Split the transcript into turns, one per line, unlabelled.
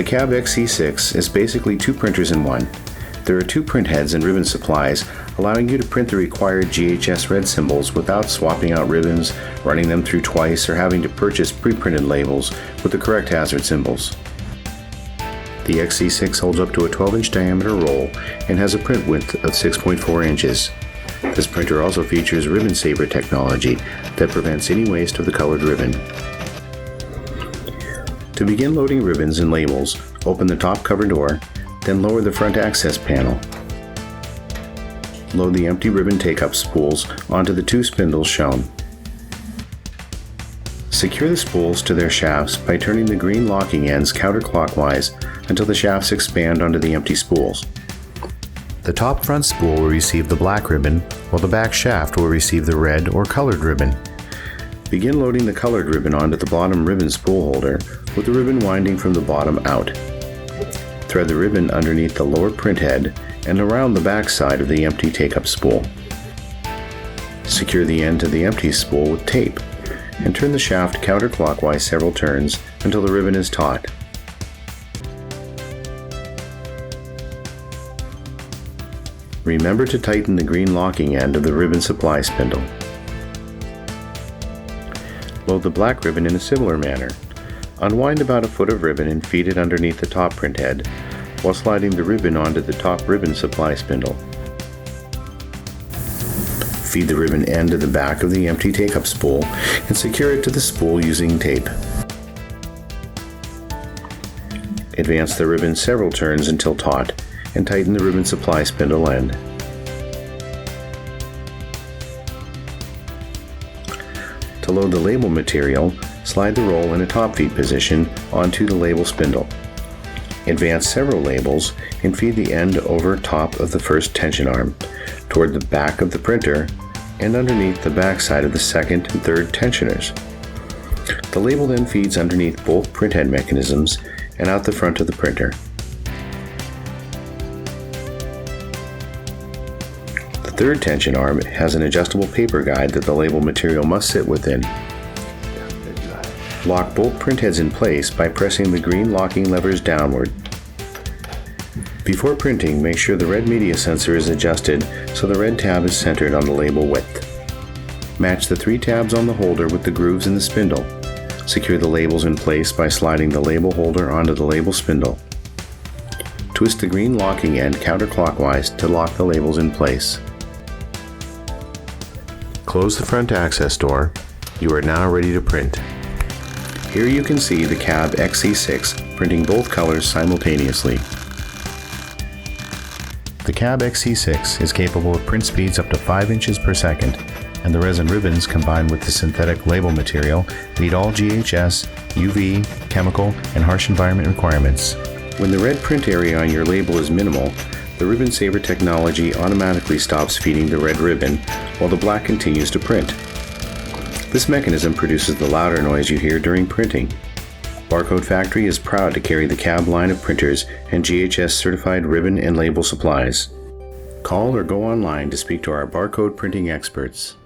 The Cab XC6 is basically two printers in one. There are two print heads and ribbon supplies, allowing you to print the required GHS red symbols without swapping out ribbons, running them through twice, or having to purchase pre-printed labels with the correct hazard symbols. The XC6 holds up to a 12-inch diameter roll and has a print width of 6.4 inches. This printer also features ribbon saver technology that prevents any waste of the colored ribbon. To begin loading ribbons and labels, open the top cover door, then lower the front access panel. Load the empty ribbon take-up spools onto the two spindles shown. Secure the spools to their shafts by turning the green locking ends counterclockwise until the shafts expand onto the empty spools. The top front spool will receive the black ribbon, while the back shaft will receive the red or colored ribbon. Begin loading the colored ribbon onto the bottom ribbon spool holder with the ribbon winding from the bottom out. Thread the ribbon underneath the lower print head and around the back side of the empty take-up spool. Secure the end to the empty spool with tape and turn the shaft counterclockwise several turns until the ribbon is taut. Remember to tighten the green locking end of the ribbon supply spindle. Load the black ribbon in a similar manner. Unwind about a foot of ribbon and feed it underneath the top print head, while sliding the ribbon onto the top ribbon supply spindle. Feed the ribbon end to the back of the empty take-up spool and secure it to the spool using tape. Advance the ribbon several turns until taut and tighten the ribbon supply spindle end. To load the label material, slide the roll in a top feed position onto the label spindle. Advance several labels and feed the end over top of the first tension arm, toward the back of the printer, and underneath the back side of the second and third tensioners. The label then feeds underneath both printhead mechanisms and out the front of the printer. The third tension arm has an adjustable paper guide that the label material must sit within. Lock both printheads in place by pressing the green locking levers downward. Before printing, make sure the red media sensor is adjusted so the red tab is centered on the label width. Match the three tabs on the holder with the grooves in the spindle. Secure the labels in place by sliding the label holder onto the label spindle. Twist the green locking end counterclockwise to lock the labels in place. Close the front access door. You are now ready to print. Here you can see the Cab XC6 printing both colors simultaneously. The Cab XC6 is capable of print speeds up to 5 inches per second, and the resin ribbons combined with the synthetic label material meet all GHS, UV, chemical, and harsh environment requirements. When the red print area on your label is minimal, the ribbon saver technology automatically stops feeding the red ribbon while the black continues to print. This mechanism produces the louder noise you hear during printing. Barcode Factory is proud to carry the Cab line of printers and GHS certified ribbon and label supplies. Call or go online to speak to our barcode printing experts.